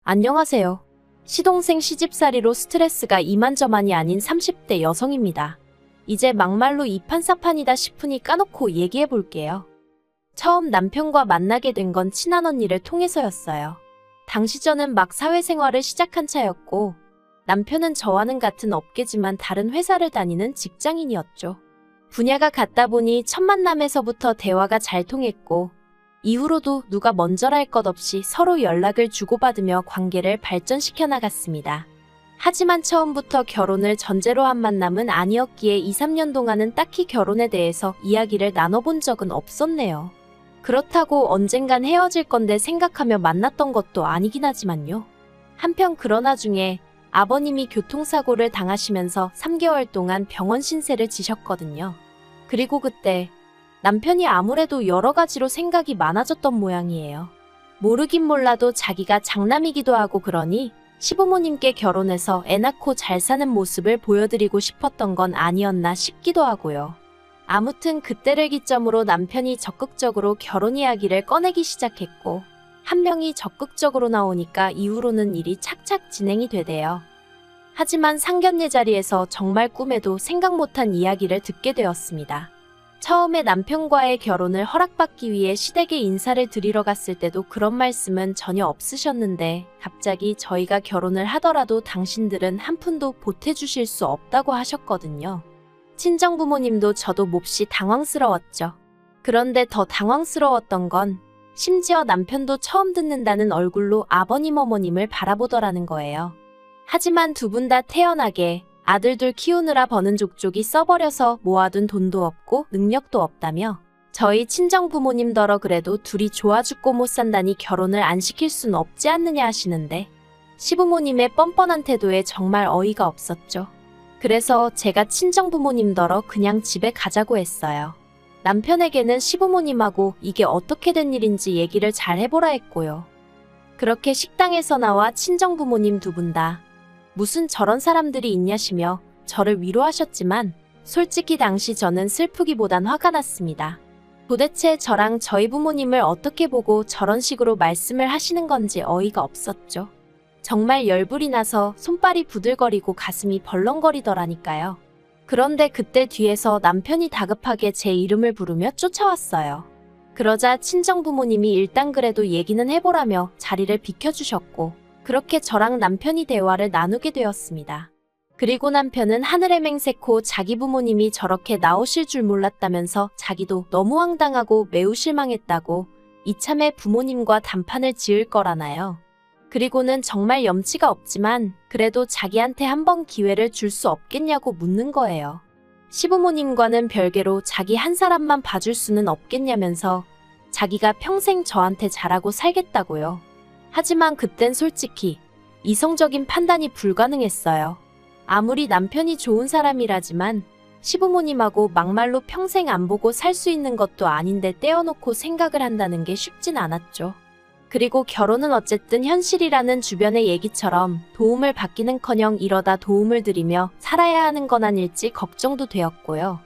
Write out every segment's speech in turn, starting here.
안녕하세요. 시동생 시집살이로 스트레스가 이만저만이 아닌 30대 여성입니다. 이제 막말로 이판사판이다 싶으니 까놓고 얘기해 볼게요. 처음 남편과 만나게 된 건 친한 언니를 통해서였어요. 당시 저는 막 사회생활을 시작한 차였고 남편은 저와는 같은 업계지만 다른 회사를 다니는 직장인이었죠. 분야가 같다 보니 첫 만남에서부터 대화가 잘 통했고 이후로도 누가 먼저랄 것 없이 서로 연락을 주고받으며 관계를 발전시켜 나갔습니다. 하지만 처음부터 결혼을 전제로 한 만남은 아니었기에 2, 3년 동안은 딱히 결혼에 대해서 이야기를 나눠본 적은 없었네요. 그렇다고 언젠간 헤어질 건데 생각하며 만났던 것도 아니긴 하지만요. 한편 그런 와중에 아버님이 교통사고를 당하시면서 3개월 동안 병원 신세를 지셨거든요. 그리고 그때 남편이 아무래도 여러 가지로 생각이 많아졌던 모양이에요. 모르긴 몰라도 자기가 장남이기도 하고 그러니 시부모님께 결혼해서 애 낳고 잘 사는 모습을 보여드리고 싶었던 건 아니었나 싶기도 하고요. 아무튼 그때를 기점으로 남편이 적극적으로 결혼 이야기를 꺼내기 시작했고 한 명이 적극적으로 나오니까 이후로는 일이 착착 진행이 되대요. 하지만 상견례 자리에서 정말 꿈에도 생각 못한 이야기를 듣게 되었습니다. 처음에 남편과의 결혼을 허락받기 위해 시댁에 인사를 드리러 갔을 때도 그런 말씀은 전혀 없으셨는데 갑자기 저희가 결혼을 하더라도 당신들은 한 푼도 보태주실 수 없다고 하셨거든요. 친정부모님도 저도 몹시 당황스러웠죠. 그런데 더 당황스러웠던 건 심지어 남편도 처음 듣는다는 얼굴로 아버님 어머님을 바라보더라는 거예요. 하지만 두 분 다 태연하게 아들둘 키우느라 버는 족족이 써버려서 모아둔 돈도 없고 능력도 없다며 저희 친정부모님더러 그래도 둘이 좋아 죽고 못 산다니 결혼을 안 시킬 순 없지 않느냐 하시는데 시부모님의 뻔뻔한 태도에 정말 어이가 없었죠. 그래서 제가 친정부모님더러 그냥 집에 가자고 했어요. 남편에게는 시부모님하고 이게 어떻게 된 일인지 얘기를 잘 해보라 했고요. 그렇게 식당에서 나와 친정부모님 두 분 다 무슨 저런 사람들이 있냐시며 저를 위로하셨지만 솔직히 당시 저는 슬프기보단 화가 났습니다. 도대체 저랑 저희 부모님을 어떻게 보고 저런 식으로 말씀을 하시는 건지 어이가 없었죠. 정말 열불이 나서 손발이 부들거리고 가슴이 벌렁거리더라니까요. 그런데 그때 뒤에서 남편이 다급하게 제 이름을 부르며 쫓아왔어요. 그러자 친정부모님이 일단 그래도 얘기는 해보라며 자리를 비켜주셨고 그렇게 저랑 남편이 대화를 나누게 되었습니다. 그리고 남편은 하늘의 맹세코 자기 부모님이 저렇게 나오실 줄 몰랐다면서 자기도 너무 황당하고 매우 실망했다고 이참에 부모님과 단판을 지을 거라나요. 그리고는 정말 염치가 없지만 그래도 자기한테 한번 기회를 줄 수 없겠냐고 묻는 거예요. 시부모님과는 별개로 자기 한 사람만 봐줄 수는 없겠냐면서 자기가 평생 저한테 잘하고 살겠다고요. 하지만 그땐 솔직히 이성적인 판단이 불가능했어요. 아무리 남편이 좋은 사람이라지만 시부모님하고 막말로 평생 안 보고 살 수 있는 것도 아닌데 떼어놓고 생각을 한다는 게 쉽진 않았죠. 그리고 결혼은 어쨌든 현실이라는 주변의 얘기처럼 도움을 받기는커녕 이러다 도움을 드리며 살아야 하는 건 아닐지 걱정도 되었고요.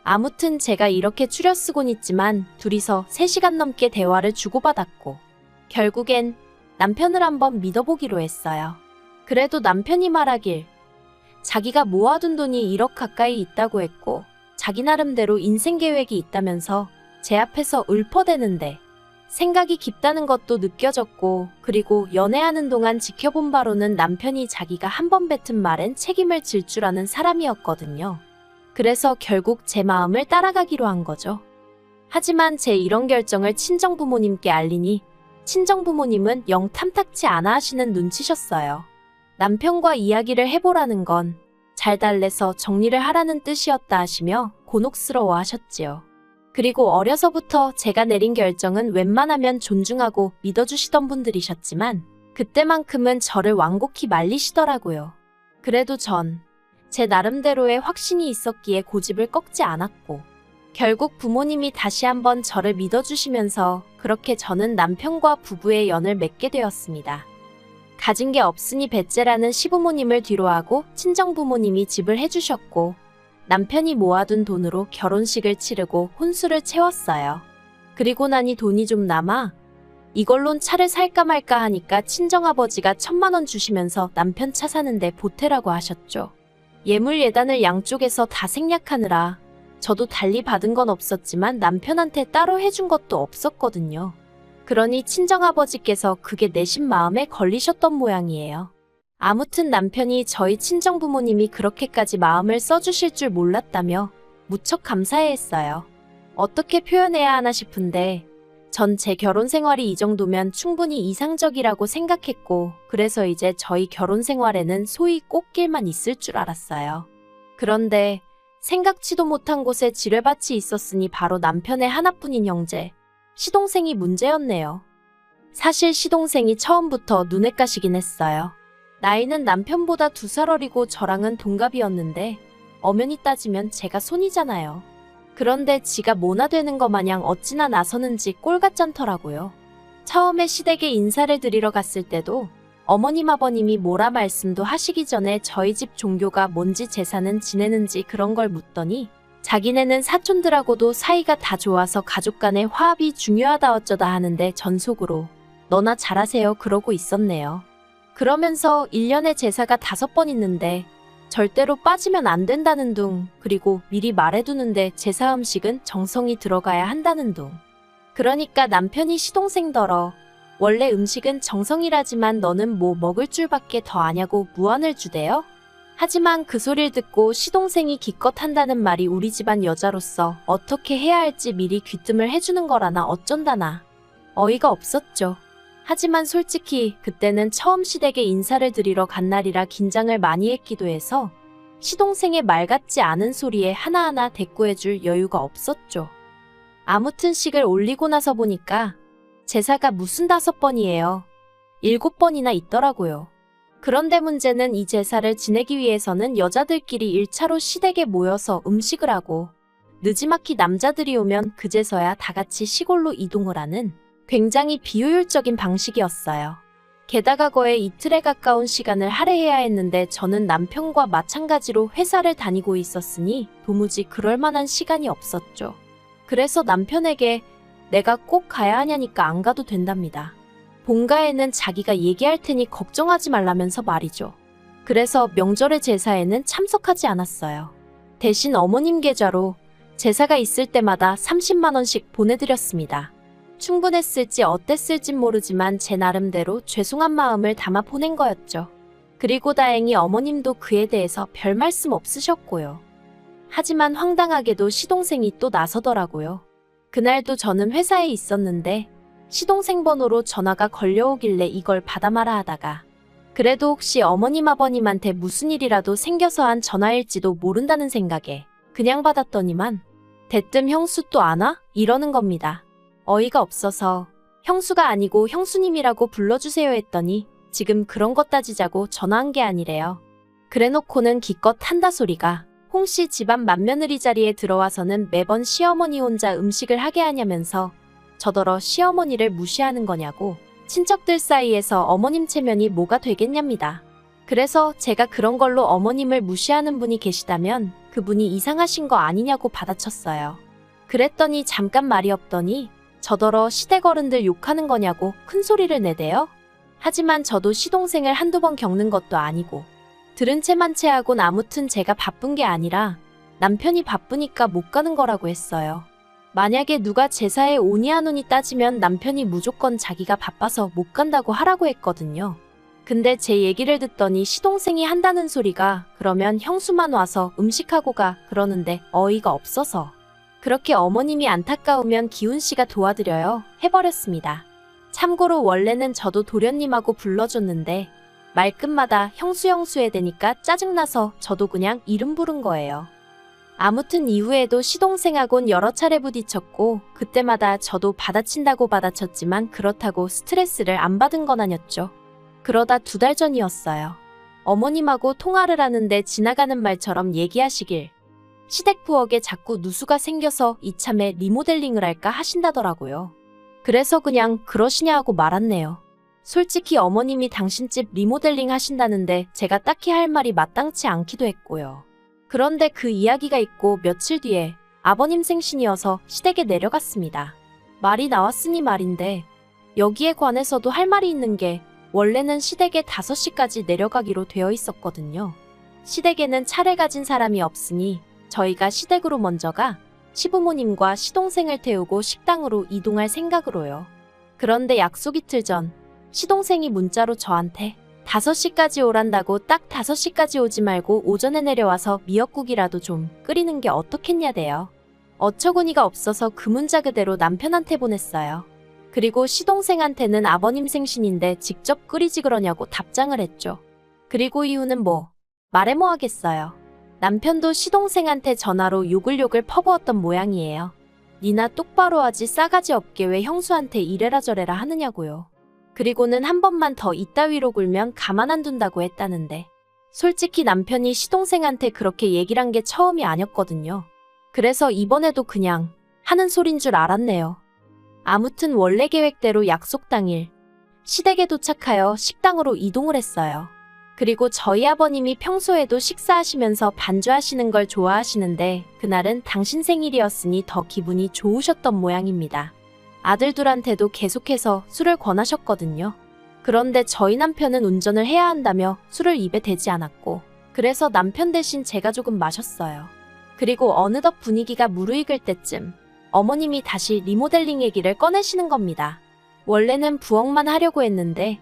아무튼 제가 이렇게 추려쓰곤 있지만 둘이서 3시간 넘게 대화를 주고받았고 결국엔 남편을 한번 믿어보기로 했어요. 그래도 남편이 말하길 자기가 모아둔 돈이 1억 가까이 있다고 했고 자기 나름대로 인생 계획이 있다면서 제 앞에서 읊어대는데 생각이 깊다는 것도 느껴졌고 그리고 연애하는 동안 지켜본 바로는 남편이 자기가 한 번 뱉은 말엔 책임을 질 줄 아는 사람이었거든요. 그래서 결국 제 마음을 따라가기로 한 거죠. 하지만 제 이런 결정을 친정부모님께 알리니 친정부모님은 영 탐탁치 않아 하시는 눈치셨어요. 남편과 이야기를 해보라는 건 잘 달래서 정리를 하라는 뜻이었다 하시며 곤혹스러워 하셨지요. 그리고 어려서부터 제가 내린 결정은 웬만하면 존중하고 믿어주시던 분들이셨지만 그때만큼은 저를 완곡히 말리시더라고요. 그래도 전 제 나름대로의 확신이 있었기에 고집을 꺾지 않았고 결국 부모님이 다시 한번 저를 믿어주시면서 그렇게 저는 남편과 부부의 연을 맺게 되었습니다. 가진 게 없으니 배째라는 시부모님을 뒤로하고 친정부모님이 집을 해주셨고 남편이 모아둔 돈으로 결혼식을 치르고 혼수를 채웠어요. 그리고 나니 돈이 좀 남아 이걸론 차를 살까 말까 하니까 친정아버지가 1,000만 원 주시면서 남편 차 사는데 보태라고 하셨죠. 예물 예단을 양쪽에서 다 생략하느라 저도 달리 받은 건 없었지만 남편한테 따로 해준 것도 없었거든요. 그러니 친정아버지께서 그게 내심 마음에 걸리셨던 모양이에요. 아무튼 남편이 저희 친정부모님이 그렇게까지 마음을 써주실 줄 몰랐다며 무척 감사해했어요. 어떻게 표현해야 하나 싶은데 전 제 결혼 생활이 이 정도면 충분히 이상적이라고 생각했고 그래서 이제 저희 결혼 생활에는 소위 꽃길만 있을 줄 알았어요. 그런데 생각지도 못한 곳에 지뢰밭이 있었으니 바로 남편의 하나뿐인 형제, 시동생이 문제였네요. 사실 시동생이 처음부터 눈엣 가시긴 했어요. 나이는 남편보다 2살 어리고 저랑은 동갑이었는데 엄연히 따지면 제가 손이잖아요. 그런데 지가 모나 되는 거 마냥 어찌나 나서는지 꼴같잖더라고요. 처음에 시댁에 인사를 드리러 갔을 때도 어머님 아버님이 뭐라 말씀도 하시기 전에 저희 집 종교가 뭔지 제사는 지내는지 그런 걸 묻더니 자기네는 사촌들하고도 사이가 다 좋아서 가족 간의 화합이 중요하다 어쩌다 하는데 전속으로 너나 잘하세요 그러고 있었네요. 그러면서 1년에 제사가 5번 있는데 절대로 빠지면 안 된다는 둥, 그리고 미리 말해두는데 제사 음식은 정성이 들어가야 한다는 둥. 그러니까 남편이 시동생더러 원래 음식은 정성이라지만 너는 뭐 먹을 줄밖에 더 아냐고 무안을 주대요? 하지만 그 소리를 듣고 시동생이 기껏 한다는 말이 우리 집안 여자로서 어떻게 해야 할지 미리 귀뜸을 해주는 거라나 어쩐다나. 어이가 없었죠. 하지만 솔직히 그때는 처음 시댁에 인사를 드리러 간 날이라 긴장을 많이 했기도 해서 시동생의 말 같지 않은 소리에 하나하나 대꾸해줄 여유가 없었죠. 아무튼 식을 올리고 나서 보니까 제사가 무슨 5번이에요. 7번이나 있더라고요. 그런데 문제는 이 제사를 지내기 위해서는 여자들끼리 1차로 시댁에 모여서 음식을 하고 느지막이 남자들이 오면 그제서야 다 같이 시골로 이동을 하는 굉장히 비효율적인 방식이었어요. 게다가 거의 이틀에 가까운 시간을 할애해야 했는데 저는 남편과 마찬가지로 회사를 다니고 있었으니 도무지 그럴 만한 시간이 없었죠. 그래서 남편에게 내가 꼭 가야 하냐니까 안 가도 된답니다. 본가에는 자기가 얘기할 테니 걱정하지 말라면서 말이죠. 그래서 명절의 제사에는 참석하지 않았어요. 대신 어머님 계좌로 제사가 있을 때마다 30만 원씩 보내드렸습니다. 충분했을지 어땠을진 모르지만 제 나름대로 죄송한 마음을 담아 보낸 거였죠. 그리고 다행히 어머님도 그에 대해서 별 말씀 없으셨고요. 하지만 황당하게도 시동생이 또 나서더라고요. 그날도 저는 회사에 있었는데 시동생 번호로 전화가 걸려오길래 이걸 받아마라 하다가 그래도 혹시 어머님 아버님한테 무슨 일이라도 생겨서 한 전화일지도 모른다는 생각에 그냥 받았더니만 대뜸 형수 또 안 와? 이러는 겁니다. 어이가 없어서 형수가 아니고 형수님이라고 불러주세요 했더니 지금 그런 것 따지자고 전화한 게 아니래요. 그래놓고는 기껏 한다 소리가 홍씨 집안 맏며느리 자리에 들어와서는 매번 시어머니 혼자 음식을 하게 하냐면서 저더러 시어머니를 무시하는 거냐고 친척들 사이에서 어머님 체면이 뭐가 되겠냐입니다. 그래서 제가 그런 걸로 어머님을 무시하는 분이 계시다면 그분이 이상하신 거 아니냐고 받아쳤어요. 그랬더니 잠깐 말이 없더니 저더러 시댁 어른들 욕하는 거냐고 큰 소리를 내대요. 하지만 저도 시동생을 한두 번 겪는 것도 아니고 들은 채만 채하곤 아무튼 제가 바쁜 게 아니라 남편이 바쁘니까 못 가는 거라고 했어요. 만약에 누가 제사에 오니 안 오니 따지면 남편이 무조건 자기가 바빠서 못 간다고 하라고 했거든요. 근데 제 얘기를 듣더니 시동생이 한다는 소리가 그러면 형수만 와서 음식하고 가 그러는데 어이가 없어서 그렇게 어머님이 안타까우면 기훈씨가 도와드려요 해버렸습니다. 참고로 원래는 저도 도련님하고 불러줬는데 말끝마다 형수 해대니까 짜증나서 저도 그냥 이름 부른 거예요. 아무튼 이후에도 시동생하곤 여러 차례 부딪혔고 그때마다 저도 받아친다고 받아쳤지만 그렇다고 스트레스를 안 받은 건 아니었죠. 그러다 2달 전이었어요. 어머님하고 통화를 하는데 지나가는 말처럼 얘기하시길 시댁 부엌에 자꾸 누수가 생겨서 이참에 리모델링을 할까 하신다더라고요. 그래서 그냥 그러시냐 하고 말았네요. 솔직히 어머님이 당신 집 리모델링 하신다는데 제가 딱히 할 말이 마땅치 않기도 했고요. 그런데 그 이야기가 있고 며칠 뒤에 아버님 생신이어서 시댁에 내려갔습니다. 말이 나왔으니 말인데 여기에 관해서도 할 말이 있는 게 원래는 시댁에 5시까지 내려가기로 되어 있었거든요. 시댁에는 차를 가진 사람이 없으니 저희가 시댁으로 먼저 가 시부모님과 시동생을 태우고 식당으로 이동할 생각으로요. 그런데 약속 이틀 전 시동생이 문자로 저한테 5시까지 오란다고 딱 5시까지 오지 말고 오전에 내려와서 미역국이라도 좀 끓이는 게 어떻겠냐대요. 어처구니가 없어서 그 문자 그대로 남편한테 보냈어요. 그리고 시동생한테는 아버님 생신인데 직접 끓이지 그러냐고 답장을 했죠. 그리고 이유는 말해 뭐 하겠어요. 남편도 시동생한테 전화로 욕을 퍼부었던 모양이에요. 니나 똑바로 하지 싸가지 없게 왜 형수한테 이래라 저래라 하느냐고요. 그리고는 한 번만 더 이따위로 굴면 가만 안 둔다고 했다는데 솔직히 남편이 시동생한테 그렇게 얘기를 한 게 처음이 아니었거든요. 그래서 이번에도 그냥 하는 소린 줄 알았네요. 아무튼 원래 계획대로 약속 당일 시댁에 도착하여 식당으로 이동을 했어요. 그리고 저희 아버님이 평소에도 식사하시면서 반주하시는 걸 좋아하시는데 그날은 당신 생일이었으니 더 기분이 좋으셨던 모양입니다. 아들들한테도 계속해서 술을 권하셨거든요. 그런데 저희 남편은 운전을 해야 한다며 술을 입에 대지 않았고 그래서 남편 대신 제가 조금 마셨어요. 그리고 어느덧 분위기가 무르익을 때쯤 어머님이 다시 리모델링 얘기를 꺼내시는 겁니다. 원래는 부엌만 하려고 했는데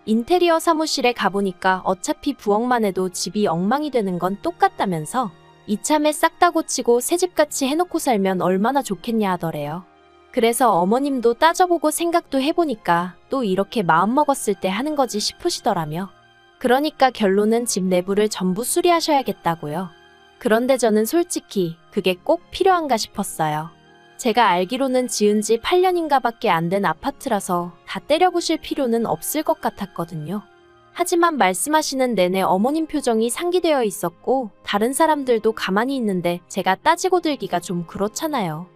인테리어 사무실에 가보니까 어차피 부엌만 해도 집이 엉망이 되는 건 똑같다면서 이참에 싹 다 고치고 새집같이 해놓고 살면 얼마나 좋겠냐 하더래요. 그래서 어머님도 따져보고 생각도 해보니까 또 이렇게 마음먹었을 때 하는 거지 싶으시더라며. 그러니까 결론은 집 내부를 전부 수리하셔야겠다고요. 그런데 저는 솔직히 그게 꼭 필요한가 싶었어요. 제가 알기로는 지은 지 8년인가 밖에 안 된 아파트라서 다 때려부실 필요는 없을 것 같았거든요. 하지만 말씀하시는 내내 어머님 표정이 상기되어 있었고 다른 사람들도 가만히 있는데 제가 따지고 들기가 좀 그렇잖아요.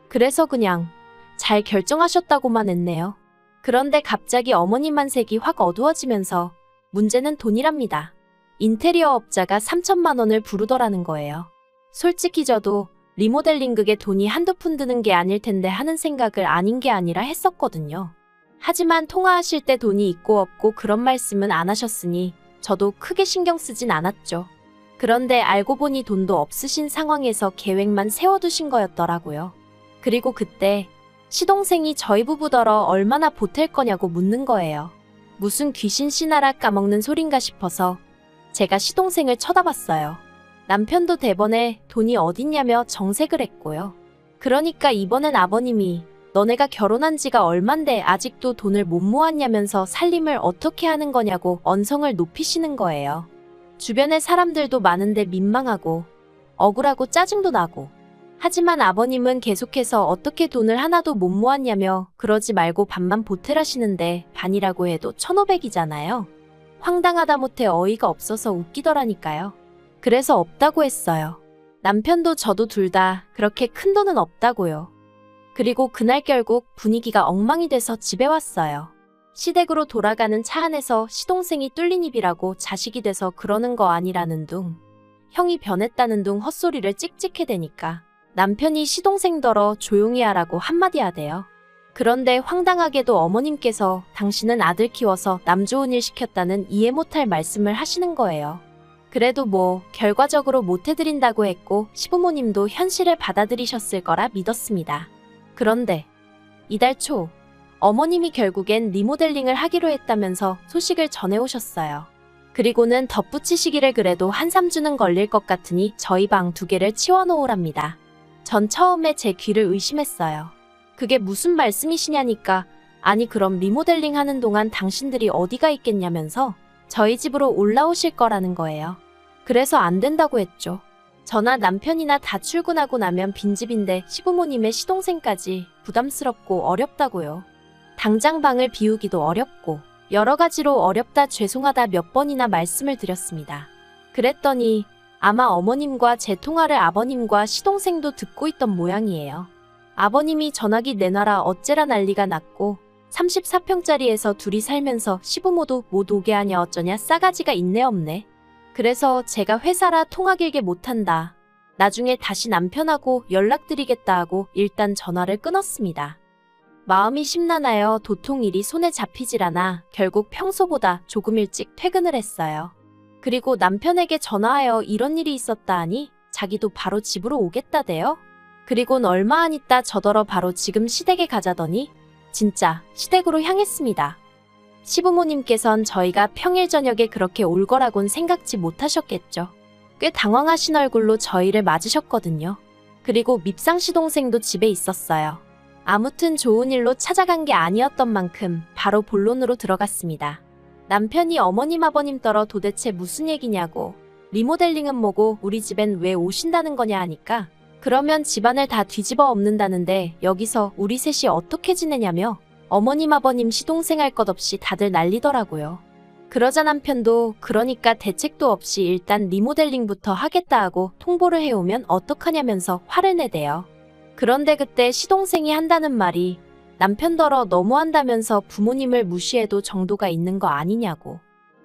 그래서 그냥 잘 결정하셨다고만 했네요. 그런데 갑자기 어머님만 색이 확 어두워지면서 문제는 돈이랍니다. 인테리어 업자가 3천만 원을 부르더라는 거예요. 솔직히 저도 리모델링 그게 돈이 한두 푼 드는 게 아닐 텐데 하는 생각을 아닌 게 아니라 했었거든요. 하지만 통화하실 때 돈이 있고 없고 그런 말씀은 안 하셨으니 저도 크게 신경 쓰진 않았죠. 그런데 알고 보니 돈도 없으신 상황에서 계획만 세워두신 거였더라고요. 그리고 그때 시동생이 저희 부부더러 얼마나 보탤 거냐고 묻는 거예요. 무슨 귀신 씨나라 까먹는 소린가 싶어서 제가 시동생을 쳐다봤어요. 남편도 대번에 돈이 어딨냐며 정색을 했고요. 그러니까 이번엔 아버님이 너네가 결혼한 지가 얼만데 아직도 돈을 못 모았냐면서 살림을 어떻게 하는 거냐고 언성을 높이시는 거예요. 주변에 사람들도 많은데 민망하고 억울하고 짜증도 나고. 하지만 아버님은 계속해서 어떻게 돈을 하나도 못 모았냐며 그러지 말고 반만 보태라시는데 반이라고 해도 1,500이잖아요. 황당하다 못해 어이가 없어서 웃기더라니까요. 그래서 없다고 했어요. 남편도 저도 둘 다 그렇게 큰 돈은 없다고요. 그리고 그날 결국 분위기가 엉망이 돼서 집에 왔어요. 시댁으로 돌아가는 차 안에서 시동생이 뚫린 입이라고 자식이 돼서 그러는 거 아니라는 둥, 형이 변했다는 둥 헛소리를 찍찍해대니까 남편이 시동생더러 조용히 하라고 한마디 하대요. 그런데 황당하게도 어머님께서 당신은 아들 키워서 남 좋은 일 시켰다는 이해 못할 말씀을 하시는 거예요. 그래도 결과적으로 못해드린다고 했고 시부모님도 현실을 받아들이셨을 거라 믿었습니다. 그런데 이달 초 어머님이 결국엔 리모델링을 하기로 했다면서 소식을 전해오셨어요. 그리고는 덧붙이시기를 그래도 한 3주는 걸릴 것 같으니 저희 방 2개를 치워놓으랍니다. 전 처음에 제 귀를 의심했어요. 그게 무슨 말씀이시냐니까 아니 그럼 리모델링 하는 동안 당신들이 어디가 있겠냐면서 저희 집으로 올라오실 거라는 거예요. 그래서 안 된다고 했죠. 저나 남편이나 다 출근하고 나면 빈집인데 시부모님의 시동생까지 부담스럽고 어렵다고요. 당장 방을 비우기도 어렵고 여러 가지로 어렵다 죄송하다 몇 번이나 말씀을 드렸습니다. 그랬더니 아마 어머님과 제 통화를 아버님과 시동생도 듣고 있던 모양이에요. 아버님이 전화기 내놔라 어째라 난리가 났고 34평짜리에서 둘이 살면서 시부모도 못 오게 하냐 어쩌냐 싸가지가 있네 없네. 그래서 제가 회사라 통화 길게 못한다. 나중에 다시 남편하고 연락드리겠다 하고 일단 전화를 끊었습니다. 마음이 심란하여 도통 일이 손에 잡히질 않아 결국 평소보다 조금 일찍 퇴근을 했어요. 그리고 남편에게 전화하여 이런 일이 있었다 하니 자기도 바로 집으로 오겠다대요. 그리곤 얼마 안 있다 저더러 바로 지금 시댁에 가자더니 진짜 시댁으로 향했습니다. 시부모님께선 저희가 평일 저녁에 그렇게 올 거라곤 생각지 못하셨겠죠. 꽤 당황하신 얼굴로 저희를 맞으셨거든요. 그리고 밉상 시동생도 집에 있었어요. 아무튼 좋은 일로 찾아간 게 아니었던 만큼 바로 본론으로 들어갔습니다. 남편이 어머님 아버님 떨어 도대체 무슨 얘기냐고, 리모델링은 뭐고 우리 집엔 왜 오신다는 거냐 하니까 그러면 집안을 다 뒤집어 엎는다는데 여기서 우리 셋이 어떻게 지내냐며 어머님 아버님 시동생 할 것 없이 다들 난리더라고요. 그러자 남편도 그러니까 대책도 없이 일단 리모델링부터 하겠다 하고 통보를 해오면 어떡하냐면서 화를 내대요. 그런데 그때 시동생이 한다는 말이 남편더러 너무한다면서 부모님을 무시해도 정도가 있는 거 아니냐고.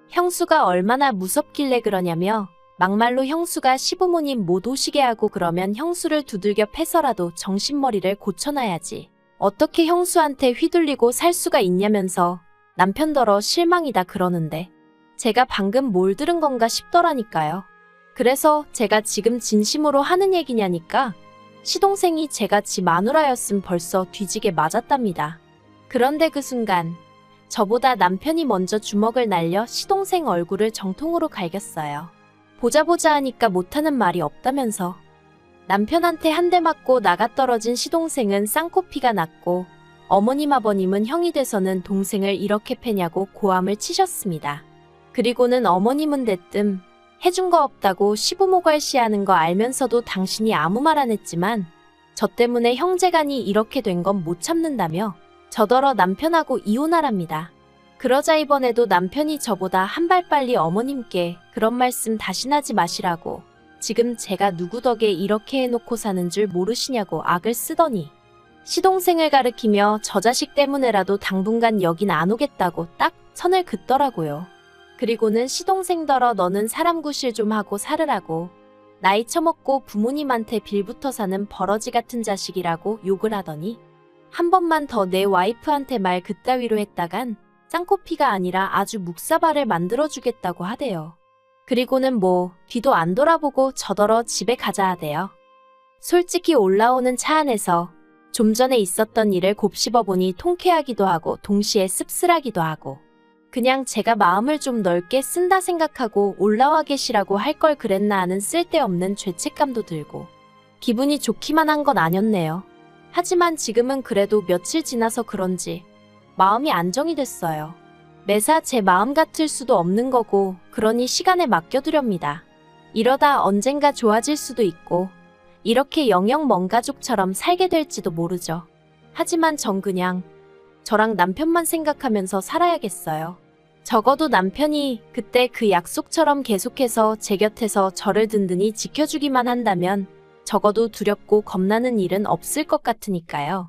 형수가 얼마나 무섭길래 그러냐며 막말로 형수가 시부모님 못 오시게 하고 그러면 형수를 두들겨 패서라도 정신머리를 고쳐놔야지. 어떻게 형수한테 휘둘리고 살 수가 있냐면서 남편더러 실망이다 그러는데 제가 방금 뭘 들은 건가 싶더라니까요. 그래서 제가 지금 진심으로 하는 얘기냐니까 시동생이 제가 지 마누라였음 벌써 뒤지게 맞았답니다. 그런데 그 순간 저보다 남편이 먼저 주먹을 날려 시동생 얼굴을 정통으로 갈겼어요. 보자 하니까 못하는 말이 없다면서. 남편한테 한 대 맞고 나가떨어진 시동생은 쌍코피가 났고 어머님 아버님은 형이 돼서는 동생을 이렇게 패냐고 고함을 치셨습니다. 그리고는 어머님은 대뜸 해준 거 없다고 시부모 괄시하는 거 알면서도 당신이 아무 말 안 했지만 저 때문에 형제간이 이렇게 된 건 못 참는다며 저더러 남편하고 이혼하랍니다. 그러자 이번에도 남편이 저보다 한 발 빨리 어머님께 그런 말씀 다신 하지 마시라고, 지금 제가 누구 덕에 이렇게 해놓고 사는 줄 모르시냐고 악을 쓰더니 시동생을 가리키며 저 자식 때문에라도 당분간 여긴 안 오겠다고 딱 선을 긋더라고요. 그리고는 시동생더러 너는 사람 구실 좀 하고 살으라고, 나이 처먹고 부모님한테 빌붙어 사는 버러지 같은 자식이라고 욕을 하더니 한 번만 더 내 와이프한테 말 그따위로 했다간 쌍코피가 아니라 아주 묵사발을 만들어주겠다고 하대요. 그리고는 뭐 뒤도 안 돌아보고 저더러 집에 가자 하대요. 솔직히 올라오는 차 안에서 좀 전에 있었던 일을 곱씹어보니 통쾌하기도 하고 동시에 씁쓸하기도 하고 그냥 제가 마음을 좀 넓게 쓴다 생각하고 올라와 계시라고 할 걸 그랬나 하는 쓸데없는 죄책감도 들고 기분이 좋기만 한 건 아니었네요. 하지만 지금은 그래도 며칠 지나서 그런지 마음이 안정이 됐어요. 매사 제 마음 같을 수도 없는 거고 그러니 시간에 맡겨두렵니다. 이러다 언젠가 좋아질 수도 있고 이렇게 영영 먼 가족처럼 살게 될지도 모르죠. 하지만 전 그냥 저랑 남편만 생각하면서 살아야겠어요. 적어도 남편이 그때 그 약속처럼 계속해서 제 곁에서 저를 든든히 지켜주기만 한다면 적어도 두렵고 겁나는 일은 없을 것 같으니까요.